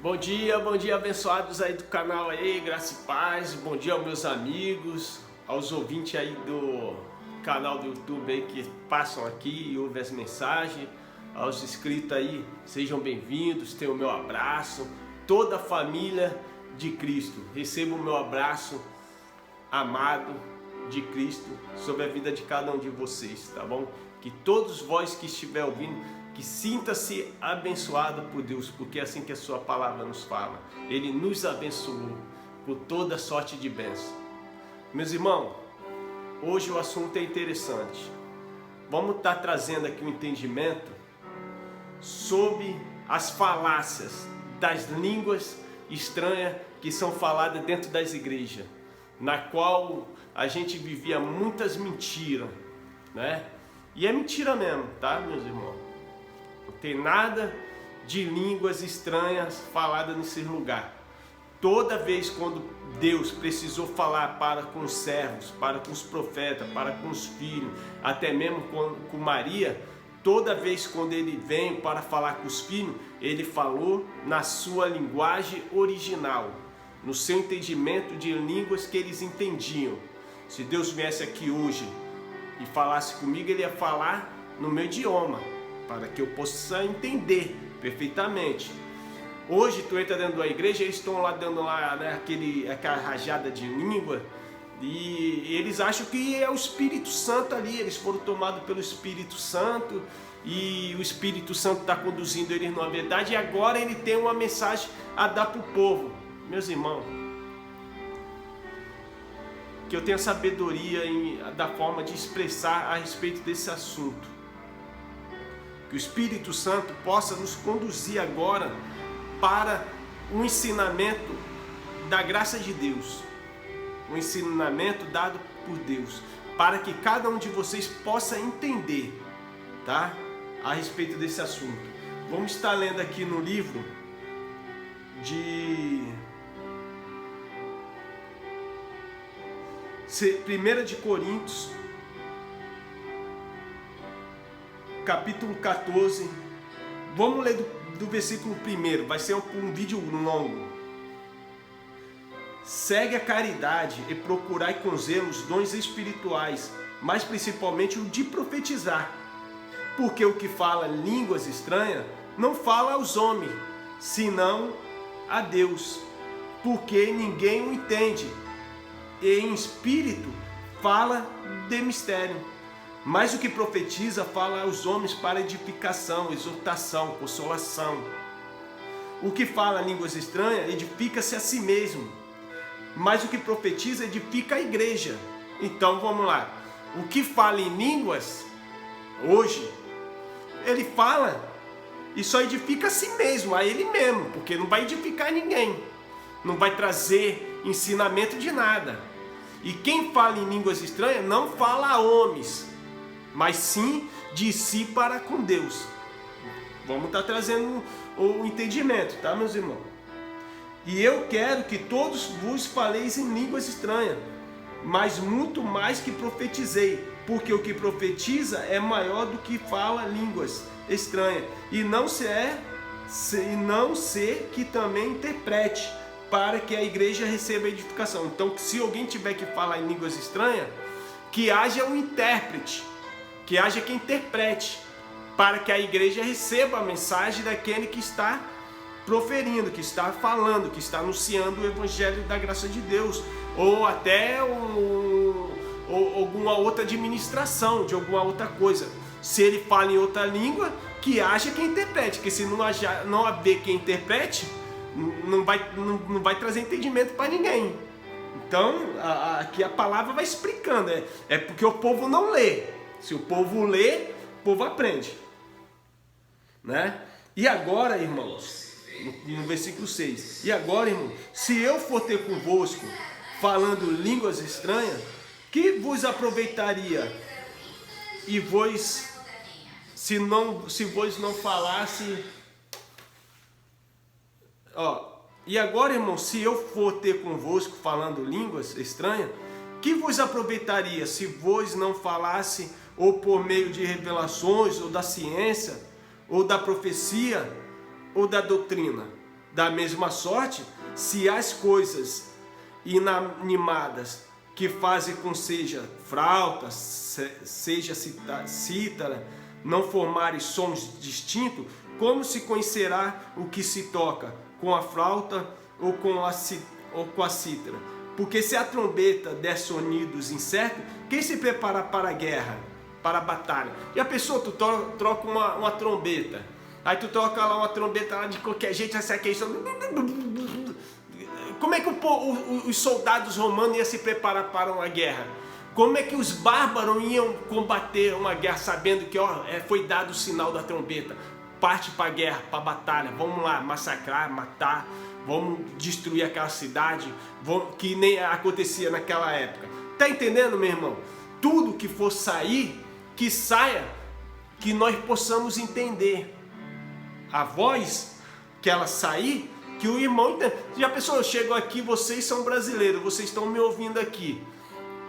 Bom dia abençoados aí do canal aí, graça e paz. Bom dia aos meus amigos, aos ouvintes aí do canal do YouTube aí que passam aqui e ouvem as mensagens. Aos inscritos aí, sejam bem-vindos, tenham o meu abraço. Toda a família de Cristo, receba o meu abraço amado de Cristo sobre a vida de cada um de vocês, tá bom? Que todos vós que estiver ouvindo, que sinta-se abençoado por Deus, porque é assim que a sua palavra nos fala. Ele nos abençoou por toda sorte de bênção. Meus irmãos, hoje o assunto é interessante. Vamos estar trazendo aqui um entendimento sobre as falácias das línguas estranhas que são faladas dentro das igrejas, na qual a gente vivia muitas mentiras, né? E é mentira mesmo, tá, meus irmãos? Não tem nada de línguas estranhas faladas nesse lugar. Toda vez quando Deus precisou falar para com os servos, para com os profetas, para com os filhos, até mesmo com Maria, toda vez quando ele vem para falar com os filhos, ele falou na sua linguagem original, no seu entendimento de línguas que eles entendiam. Se Deus viesse aqui hoje e falasse comigo, ele ia falar no meu idioma, para que eu possa entender perfeitamente. Hoje tu entra dentro da igreja, eles estão lá dando lá, né, aquela rajada de língua, e eles acham que é o Espírito Santo ali, eles foram tomados pelo Espírito Santo, e o Espírito Santo está conduzindo eles na verdade, e agora ele tem uma mensagem a dar para o povo. Meus irmãos, que eu tenha sabedoria da forma de expressar a respeito desse assunto. Que o Espírito Santo possa nos conduzir agora para um ensinamento da graça de Deus, um ensinamento dado por Deus, para que cada um de vocês possa entender, tá? A respeito desse assunto. Vamos estar lendo aqui no livro de 1 de Coríntios, capítulo 14, vamos ler do versículo 1, vai ser um vídeo longo. Segue a caridade e procurai com zelo os dons espirituais, mas principalmente o de profetizar, porque o que fala línguas estranhas não fala aos homens, senão a Deus, porque ninguém o entende, e em espírito fala de mistério. Mas o que profetiza fala aos homens para edificação, exortação, consolação. O que fala línguas estranhas edifica-se a si mesmo. Mas o que profetiza edifica a igreja. Então vamos lá. O que fala em línguas, hoje, ele fala e só edifica a si mesmo, a ele mesmo, porque não vai edificar ninguém. Não vai trazer ensinamento de nada. E quem fala em línguas estranhas não fala a homens, mas sim de si para com Deus. Vamos estar trazendo o entendimento, tá, meus irmãos? E eu quero que todos vos faleis em línguas estranhas, mas muito mais que profetizei, porque o que profetiza é maior do que fala línguas estranhas, e não ser que também interprete, para que a igreja receba edificação. Então, se alguém tiver que falar em línguas estranhas, que haja um intérprete, que haja quem interprete, para que a igreja receba a mensagem daquele que está proferindo, que está falando, que está anunciando o evangelho da graça de Deus, ou até alguma outra administração de alguma outra coisa. Se ele fala em outra língua, que haja quem interprete, porque se não haver quem interprete, não vai trazer entendimento para ninguém. Então, aqui a palavra vai explicando, é porque o povo não lê. Se o povo lê, o povo aprende, né? E agora, irmãos, no versículo 6, e agora, irmãos, se eu for ter convosco falando línguas estranhas, que vos aproveitaria? E vós, se vós não falasse, e agora, irmãos, se eu for ter convosco falando línguas estranhas, que vos aproveitaria se vós não falasse ou por meio de revelações, ou da ciência, ou da profecia, ou da doutrina? Da mesma sorte, se as coisas inanimadas que fazem com seja flauta, seja cítara, não formarem sons distintos, como se conhecerá o que se toca com a flauta ou com a cítara? Porque se a trombeta der sonidos incertos, quem se prepara para a guerra, para a batalha? E a pessoa, tu troca uma trombeta, aí tu toca lá uma trombeta lá de qualquer jeito, essa questão. Como é que os soldados romanos iam se preparar para uma guerra? Como é que os bárbaros iam combater uma guerra sabendo que foi dado o sinal da trombeta? Parte para a guerra, para a batalha, vamos lá massacrar, matar, vamos destruir aquela cidade, que nem acontecia naquela época. Tá entendendo, meu irmão? Tudo que for sair, que saia, que nós possamos entender. A voz que ela sair, que o irmão entenda. Já pensou, eu chego aqui, vocês são brasileiros, vocês estão me ouvindo aqui.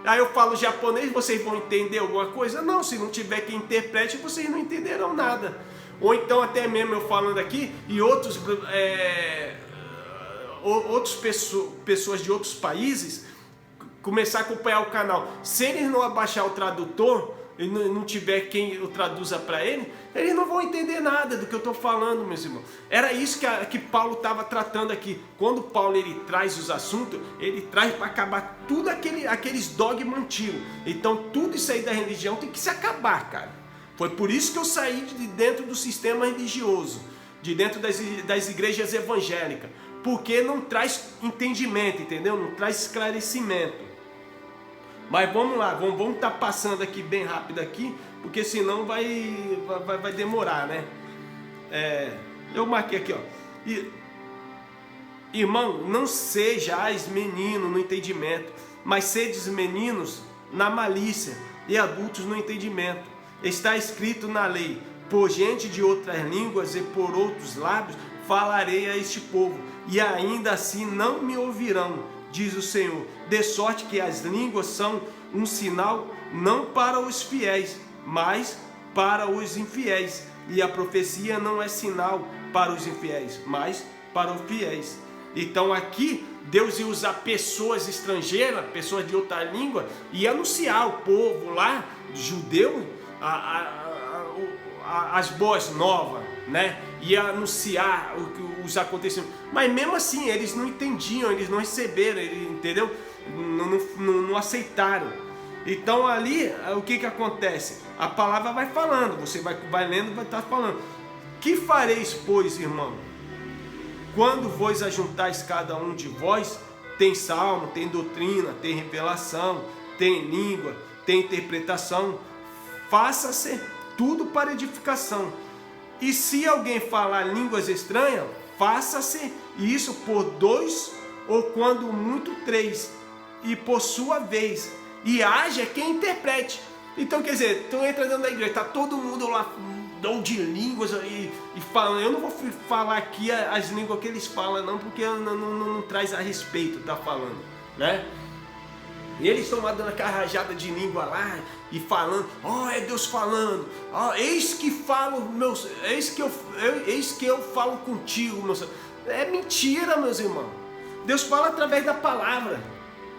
Aí eu falo japonês, vocês vão entender alguma coisa? Não, se não tiver quem interprete, vocês não entenderão nada. Ou então até mesmo eu falando aqui e outras pessoas de outros países começar a acompanhar o canal. Se eles não abaixar o tradutor e não tiver quem o traduza para ele, eles não vão entender nada do que eu estou falando, meus irmãos. Era isso que Paulo estava tratando aqui. Quando Paulo ele traz os assuntos, ele traz para acabar tudo aqueles dogmas antigos. Então tudo isso aí da religião tem que se acabar, cara. Foi por isso que eu saí de dentro do sistema religioso, de dentro das igrejas evangélicas, porque não traz entendimento, entendeu? Não traz esclarecimento. Mas vamos lá, vamos estar passando aqui bem rápido aqui, porque senão vai demorar, né? Eu marquei aqui, ó. Irmão, não sejais meninos no entendimento, mas sedes meninos na malícia e adultos no entendimento. Está escrito na lei: por gente de outras línguas e por outros lábios falarei a este povo, e ainda assim não me ouvirão, diz o Senhor. De sorte que as línguas são um sinal não para os fiéis, mas para os infiéis. E a profecia não é sinal para os infiéis, mas para os fiéis. Então aqui Deus ia usar pessoas estrangeiras, pessoas de outra língua, e anunciar ao povo lá, judeu, as boas novas, né? E anunciar os acontecimentos. Mas mesmo assim, eles não entendiam, eles não receberam, entendeu? Não aceitaram. Então ali, o que acontece? A palavra vai falando, você vai lendo, vai estar falando. Que fareis, pois, irmão? Quando vos ajuntais cada um de vós, tem salmo, tem doutrina, tem revelação, tem língua, tem interpretação. Faça-se tudo para edificação. E se alguém falar línguas estranhas, faça-se isso por 2 ou quando muito 3, e por sua vez, e haja quem interprete. Então quer dizer, tu entra dentro da igreja, tá todo mundo lá dom de línguas e falando. Eu não vou falar aqui as línguas que eles falam não, porque não traz a respeito, tá falando, né? E eles estão lá dando aquela rajada de língua lá e falando, é Deus falando, eis que falo, eis que eu falo contigo, meus. É mentira, meus irmãos. Deus fala através da palavra.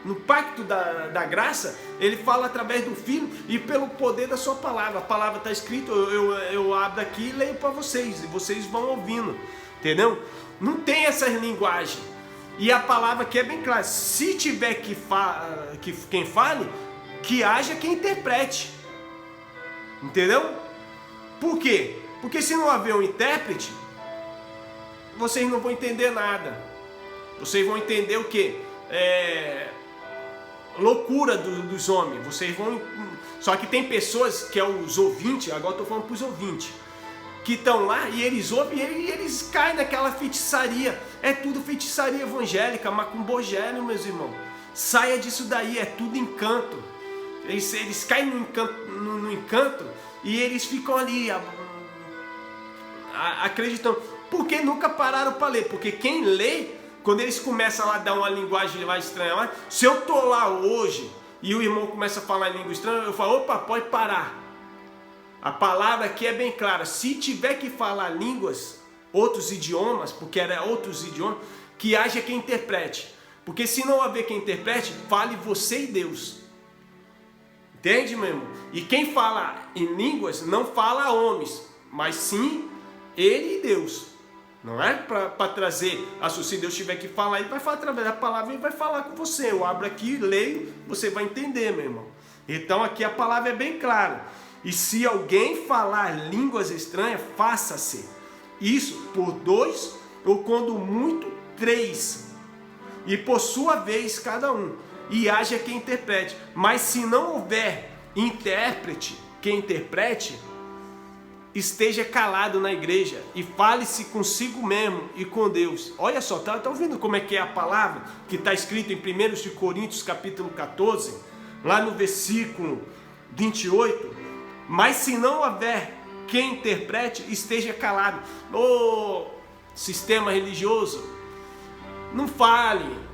No pacto da graça, ele fala através do Filho e pelo poder da sua palavra. A palavra está escrita, eu abro aqui e leio para vocês, e vocês vão ouvindo, entendeu? Não tem essas linguagens. E a palavra aqui é bem clara: se tiver quem fale, que haja quem interprete. Entendeu? Por quê? Porque se não haver um intérprete, vocês não vão entender nada. Vocês vão entender o quê? Loucura dos homens. Vocês vão. Só que tem pessoas que é os ouvintes, agora eu estou falando para os ouvintes, que estão lá e eles ouvem e eles caem naquela feitiçaria. É tudo feitiçaria evangélica, macumbogério, meus irmãos. Saia disso daí, é tudo encanto. Eles caem no encanto e eles ficam ali acreditando. Porque nunca pararam para ler. Porque quem lê, quando eles começam lá a dar uma linguagem mais estranha, se eu tô lá hoje e o irmão começa a falar em língua estranha, eu falo, opa, pode parar. A palavra aqui é bem clara: se tiver que falar línguas, outros idiomas, porque era outros idiomas, que haja quem interprete. Porque se não haver quem interprete, fale você e Deus. Entende, meu irmão? E quem fala em línguas não fala a homens, mas sim ele e Deus. Não é para trazer, se Deus tiver que falar, ele vai falar através da palavra e vai falar com você. Eu abro aqui, leio, você vai entender, meu irmão. Então aqui a palavra é bem clara. E se alguém falar línguas estranhas, faça-se isso por 2 ou quando muito 3. E por sua vez cada um. E haja quem interprete. Mas se não houver intérprete, quem interprete, esteja calado na igreja e fale-se consigo mesmo e com Deus. Olha só, tá ouvindo como é que é a palavra que está escrito em 1 Coríntios capítulo 14, lá no versículo 28? Mas se não houver quem interprete, esteja calado. Ô sistema religioso, não fale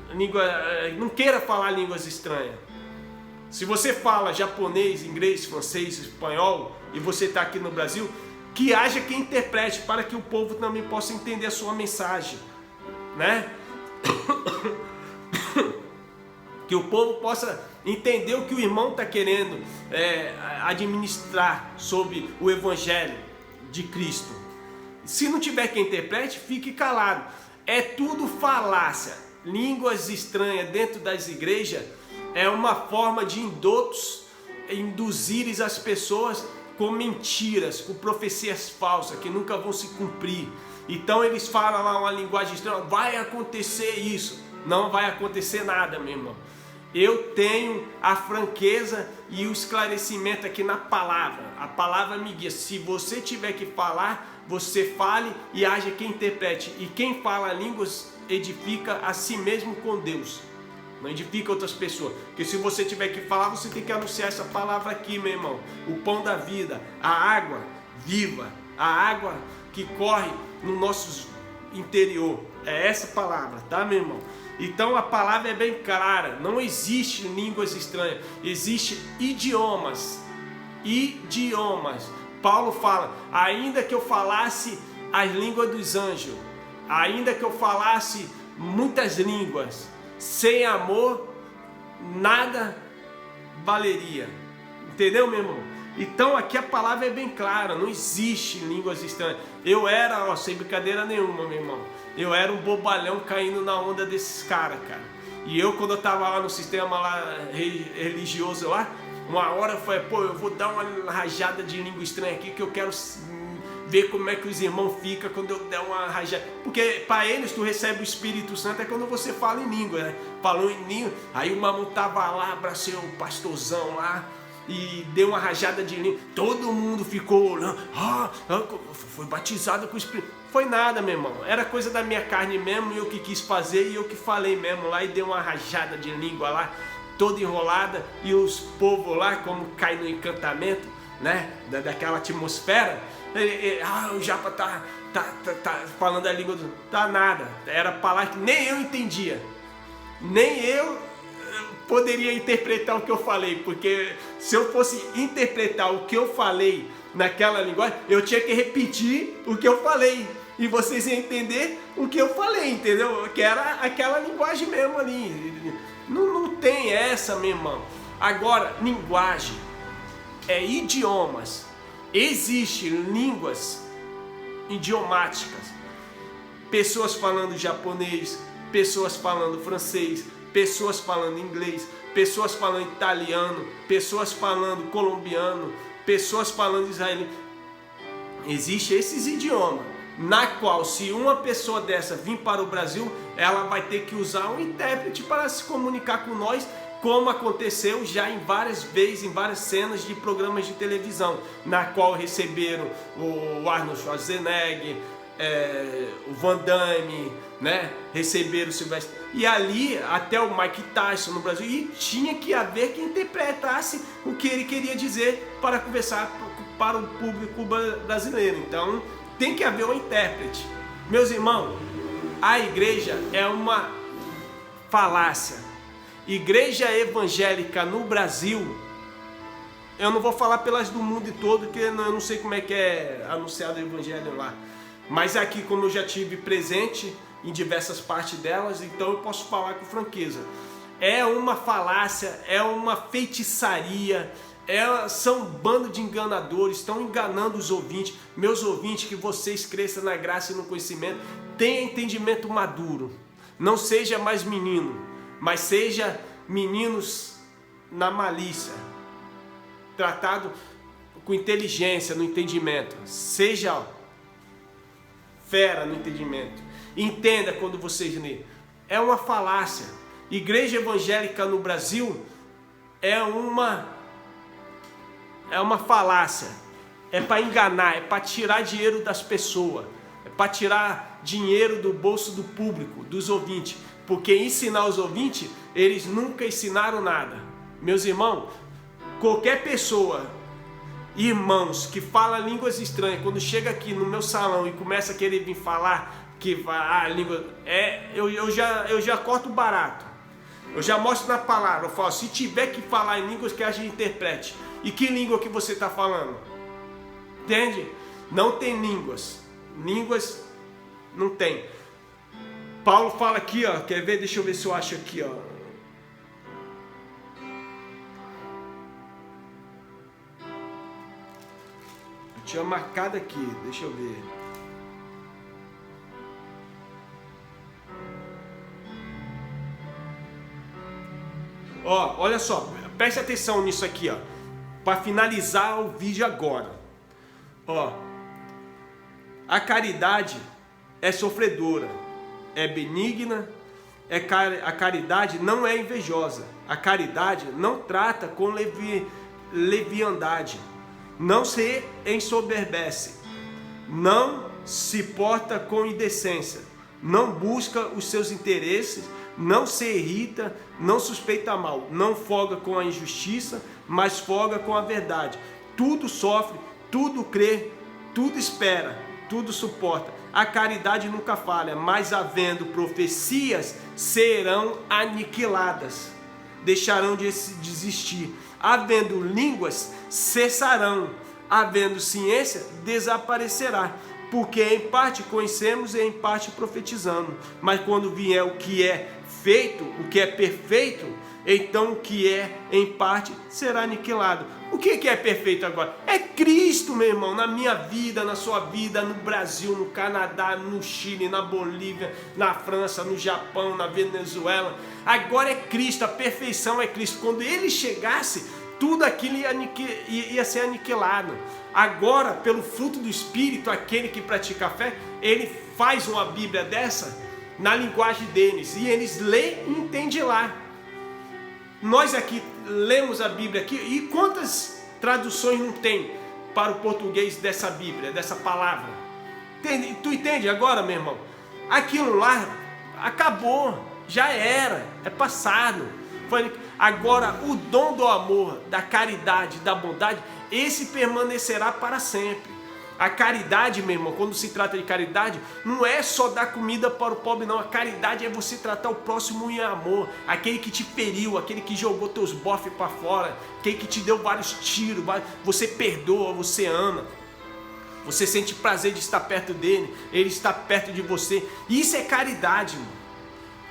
não queira falar línguas estranhas. Se você fala japonês, inglês, francês, espanhol e você está aqui no Brasil, que haja quem interprete para que o povo também possa entender a sua mensagem, né? Que o povo possa entender o que o irmão está querendo administrar sobre o Evangelho de Cristo. Se não tiver quem interprete, fique calado. É tudo falácia. Línguas estranhas dentro das igrejas é uma forma de induzir as pessoas com mentiras, com profecias falsas que nunca vão se cumprir. Então eles falam lá uma linguagem estranha, vai acontecer isso. Não vai acontecer nada, meu irmão. Eu tenho a franqueza e o esclarecimento aqui na palavra. A palavra me guia. Se você tiver que falar, você fale e haja quem interprete. E quem fala línguas edifica a si mesmo com Deus. Não edifica outras pessoas. Porque se você tiver que falar, você tem que anunciar essa palavra aqui, meu irmão. O pão da vida, a água viva, a água que corre no nosso interior. É essa palavra, tá, meu irmão? Então a palavra é bem clara. Não existe línguas estranhas. Existe idiomas. Idiomas. Paulo fala, ainda que eu falasse as línguas dos anjos, ainda que eu falasse muitas línguas, sem amor, nada valeria. Entendeu, meu irmão? Então aqui a palavra é bem clara, não existe línguas estranhas. Eu era, sem brincadeira nenhuma, meu irmão, eu era um bobalhão caindo na onda desses caras, cara. E eu, quando eu tava lá no sistema lá religioso lá, uma hora foi, eu vou dar uma rajada de língua estranha aqui que eu quero ver como é que os irmãos ficam quando eu der uma rajada. Porque para eles tu recebe o Espírito Santo é quando você fala em língua, né? Falou em língua, aí o mamão tava lá, abracei o pastorzão lá e deu uma rajada de língua. Todo mundo ficou olhando, foi batizado com o Espírito. Foi nada, meu irmão, era coisa da minha carne mesmo, eu que quis fazer e eu que falei mesmo lá e deu uma rajada de língua lá, toda enrolada, e os povos lá, como cai no encantamento, né, daquela atmosfera, o Japa tá falando a língua do... Tá nada, era palavra que nem eu entendia, nem eu poderia interpretar o que eu falei, porque se eu fosse interpretar o que eu falei naquela linguagem, eu tinha que repetir o que eu falei, e vocês iam entender o que eu falei, entendeu? Que era aquela linguagem mesmo ali. Não tem essa, meu irmão. Agora, linguagem é idiomas. Existem línguas idiomáticas. Pessoas falando japonês, pessoas falando francês, pessoas falando inglês, pessoas falando italiano, pessoas falando colombiano, pessoas falando israelense. Existem esses idiomas, na qual, se uma pessoa dessa vir para o Brasil, ela vai ter que usar um intérprete para se comunicar com nós, como aconteceu já em várias vezes, em várias cenas de programas de televisão, na qual receberam o Arnold Schwarzenegger, o Van Damme, né? Receberam o Sylvester, e ali até o Mike Tyson no Brasil, e tinha que haver quem interpretasse o que ele queria dizer para conversar para o público brasileiro. Então tem que haver um intérprete. Meus irmãos, a igreja é uma falácia. Igreja evangélica no Brasil, eu não vou falar pelas do mundo todo, porque eu não sei como é que é anunciado o evangelho lá, Mas aqui, como eu já tive presente em diversas partes delas, então eu posso falar com franqueza. É uma falácia, é uma feitiçaria, são um bando de enganadores, estão enganando os ouvintes. Meus ouvintes, que vocês cresçam na graça e no conhecimento, tenha entendimento maduro. Não seja mais menino, mas seja meninos na malícia, tratado com inteligência no entendimento. Seja fera no entendimento. Entenda quando vocês lêem. É uma falácia. Igreja evangélica no Brasil é uma falácia. É para enganar, é para tirar dinheiro das pessoas, é para tirar dinheiro do bolso do público, dos ouvintes. Porque ensinar os ouvintes, eles nunca ensinaram nada. Meus irmãos, qualquer pessoa, irmãos, que fala línguas estranhas, quando chega aqui no meu salão e começa a querer vir falar que a língua eu já corto barato. Eu já mostro na palavra, eu falo, se tiver que falar em línguas, que a gente interprete. E que língua que você está falando? Entende? Não tem línguas. Línguas não tem. Paulo fala aqui, ó, quer ver? Deixa eu ver se eu acho aqui, ó. Eu tinha marcado aqui, deixa eu ver. Ó, olha só, preste atenção nisso aqui, ó, para finalizar o vídeo agora. Ó, a caridade é sofredora, é benigna, a caridade não é invejosa, a caridade não trata com leviandade, não se ensoberbece, não se porta com indecência, não busca os seus interesses, não se irrita, não suspeita mal, não folga com a injustiça, mas folga com a verdade. Tudo sofre, tudo crê, tudo espera, tudo suporta. A caridade nunca falha, mas havendo profecias, serão aniquiladas, deixarão de existir. Havendo línguas, cessarão. Havendo ciência, desaparecerá. Porque em parte conhecemos e em parte profetizamos. Mas quando vier o que é feito, o que é perfeito, então o que é em parte será aniquilado. O que é perfeito agora? É Cristo, meu irmão, na minha vida, na sua vida, no Brasil, no Canadá, no Chile, na Bolívia, na França, no Japão, na Venezuela. Agora é Cristo, a perfeição é Cristo. Quando Ele chegasse, tudo aquilo ia ser aniquilado. Agora, pelo fruto do Espírito, aquele que pratica a fé, ele faz uma Bíblia dessa na linguagem deles, e eles lêem e entendem lá. Nós aqui lemos a Bíblia aqui, e quantas traduções não tem para o português dessa Bíblia, dessa palavra? Tu entende agora, meu irmão? Aquilo lá acabou, já era, é passado. Agora o dom do amor, da caridade, da bondade, esse permanecerá para sempre. A caridade, meu irmão, quando se trata de caridade, não é só dar comida para o pobre, não. A caridade é você tratar o próximo em amor. Aquele que te feriu, aquele que jogou teus bofes para fora, aquele que te deu vários tiros, você perdoa, você ama. Você sente prazer de estar perto dele, ele está perto de você. Isso é caridade, irmão.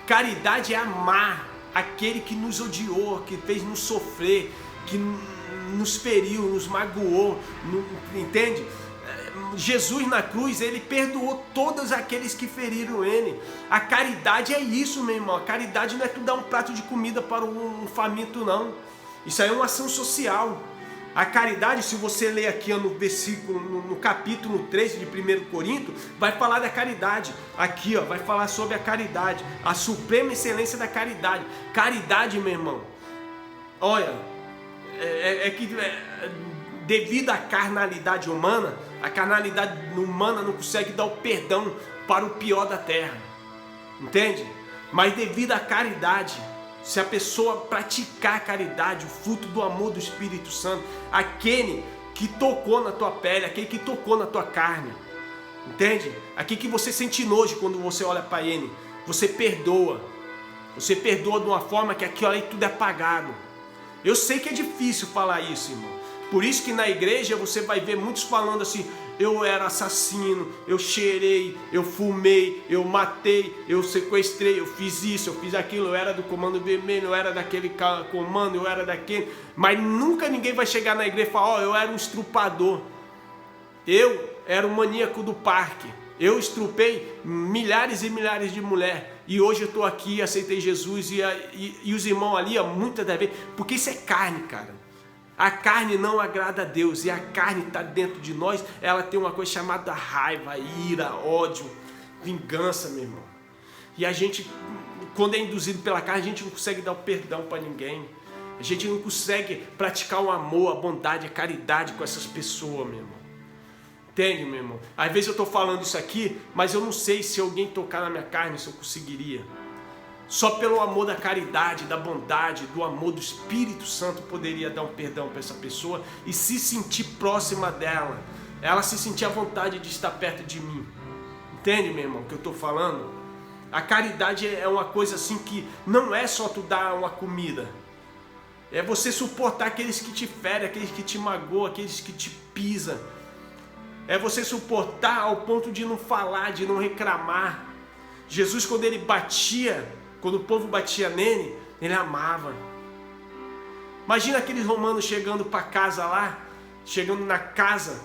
Caridade é amar aquele que nos odiou, que fez nos sofrer, que nos feriu, nos magoou, entende? Jesus na cruz, ele perdoou todos aqueles que feriram ele. A caridade é isso, meu irmão. A caridade não é tu dar um prato de comida para um faminto, não. Isso aí é uma ação social. A caridade, se você ler aqui no versículo, no capítulo 13 de 1 Coríntios, vai falar da caridade. Aqui, ó, vai falar sobre a caridade, a suprema excelência da caridade. Caridade, meu irmão, olha, devido à carnalidade humana, a carnalidade humana não consegue dar o perdão para o pior da terra, entende? Mas devido à caridade, se a pessoa praticar a caridade, o fruto do amor do Espírito Santo, aquele que tocou na tua pele, aquele que tocou na tua carne, entende? Aquele que você sente nojo quando você olha para ele, você perdoa de uma forma que aquilo aí tudo é apagado. Eu sei que é difícil falar isso, irmão, Por isso que na igreja você vai ver muitos falando assim: eu era assassino, eu cheirei, eu fumei, eu matei, eu sequestrei, eu fiz isso, eu fiz aquilo, eu era do comando vermelho, eu era daquele comando, eu era daquele. Mas nunca ninguém vai chegar na igreja e falar: ó, eu era um estrupador, eu era um maníaco do parque, eu estrupei milhares e milhares de mulheres. E hoje eu estou aqui, aceitei Jesus e os irmãos ali, muitas das vezes, porque isso é carne, cara. A carne não agrada a Deus, e a carne está dentro de nós, ela tem uma coisa chamada raiva, ira, ódio, vingança, meu irmão. E a gente, quando é induzido pela carne, a gente não consegue dar o perdão para ninguém. A gente não consegue praticar o amor, a bondade, a caridade com essas pessoas, meu irmão. Entende, meu irmão? Às vezes eu estou falando isso aqui, mas eu não sei se alguém tocar na minha carne, se eu conseguiria. Só pelo amor da caridade, da bondade, do amor do Espírito Santo poderia dar um perdão para essa pessoa e se sentir próxima dela. Ela se sentir à vontade de estar perto de mim. Entende, meu irmão, o que eu estou falando? A caridade é uma coisa assim que não é só tu dar uma comida. É você suportar aqueles que te ferem, aqueles que te magoam, aqueles que te pisam. É você suportar ao ponto de não falar, de não reclamar. Jesus, quando ele batia, quando o povo batia nele, ele amava. Imagina aqueles romanos chegando para casa lá, chegando na casa,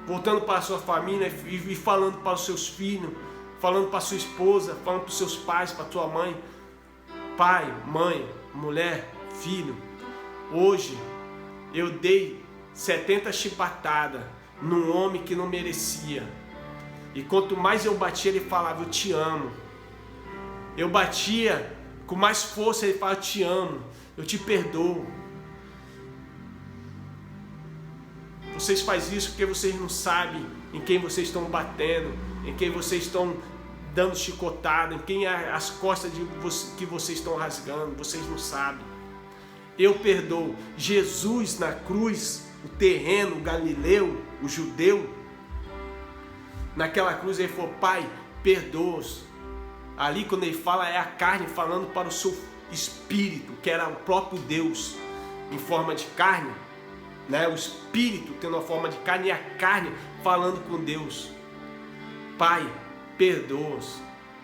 voltando para a sua família e falando para os seus filhos, falando para a sua esposa, falando para os seus pais, para a tua mãe: pai, mãe, mulher, filho, hoje eu dei 70 chibatadas num homem que não merecia. E quanto mais eu batia, ele falava: eu te amo. Eu batia com mais força, ele falava: eu te amo, eu te perdoo. Vocês fazem isso porque vocês não sabem em quem vocês estão batendo, em quem vocês estão dando chicotada, em quem é as costas que vocês estão rasgando. Vocês não sabem. Eu perdoo. Jesus na cruz, o terreno, o galileu, o judeu, naquela cruz ele falou: pai, perdoa-os. Ali quando ele fala, é a carne falando para o seu espírito, que era o próprio Deus em forma de carne, né? O espírito tendo a forma de carne e a carne falando com Deus: pai, perdoa-os,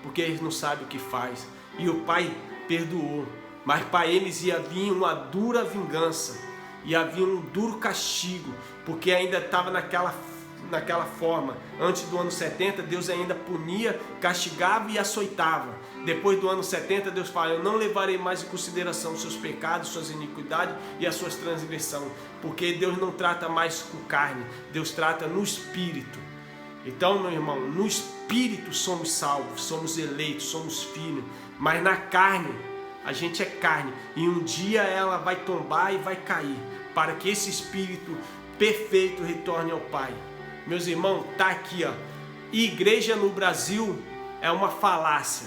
porque eles não sabem o que faz. E o pai perdoou, mas para eles ia vir uma dura vingança, ia vir um duro castigo, porque ainda estava naquela forma. Antes do ano 70, Deus ainda punia, castigava e açoitava. Depois do ano 70, Deus fala: eu não levarei mais em consideração os seus pecados, suas iniquidades e as suas transgressões, porque Deus não trata mais com carne, Deus trata no Espírito. Então, meu irmão, no Espírito somos salvos, somos eleitos, somos filhos, mas na carne, a gente é carne, e um dia ela vai tombar e vai cair, para que esse Espírito perfeito retorne ao Pai. Meus irmãos, tá aqui, ó. Igreja no Brasil é uma falácia.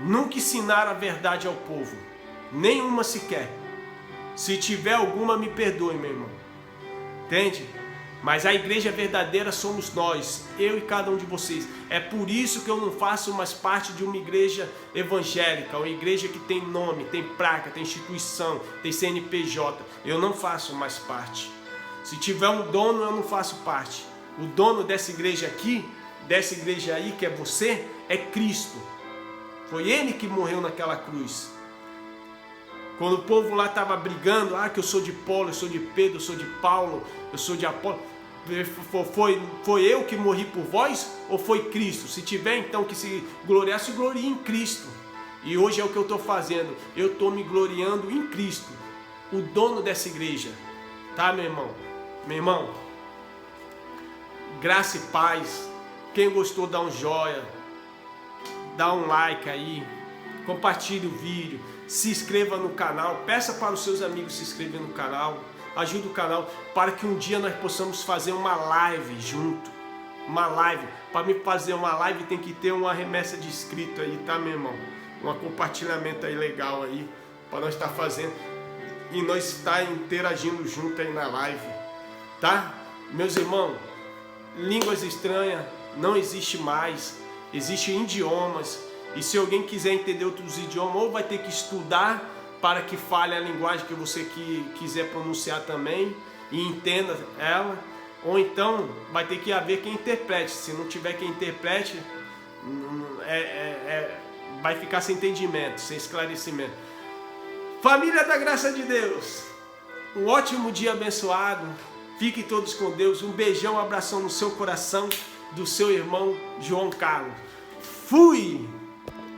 Nunca ensinaram a verdade ao povo, nenhuma sequer. Se tiver alguma, me perdoe, meu irmão. Entende? Mas a igreja verdadeira somos nós, eu e cada um de vocês. É por isso que eu não faço mais parte de uma igreja evangélica, uma igreja que tem nome, tem placa, tem instituição, tem CNPJ. Eu não faço mais parte. Se tiver um dono, eu não faço parte. O dono dessa igreja aqui, dessa igreja aí, que é você, é Cristo. Foi Ele que morreu naquela cruz. Quando o povo lá estava brigando, que eu sou de Paulo, eu sou de Pedro, eu sou de Paulo, eu sou de Apolo, foi eu que morri por vós ou foi Cristo? Se tiver então que se gloriar, se glorie em Cristo. E hoje é o que eu estou fazendo, eu estou me gloriando em Cristo, o dono dessa igreja. Tá, meu irmão? Meu irmão, graça e paz. Quem gostou, dá um joia, dá um like aí, compartilhe o vídeo, se inscreva no canal, peça para os seus amigos se inscreverem no canal, ajude o canal para que um dia nós possamos fazer uma live junto. Uma live, para me fazer uma live tem que ter uma remessa de inscrito aí, tá, meu irmão? Um compartilhamento aí legal aí, para nós estar fazendo e nós estar interagindo junto aí na live, tá? Meus irmãos, línguas estranhas não existe mais, existem idiomas. E se alguém quiser entender outros idiomas, ou vai ter que estudar, para que fale a linguagem que você quiser pronunciar também e entenda ela, ou então vai ter que haver quem interprete. Se não tiver quem interprete, vai ficar sem entendimento, sem esclarecimento. Família da graça de Deus, um ótimo dia abençoado, fiquem todos com Deus, um beijão, um abração no seu coração, do seu irmão João Carlos. Fui!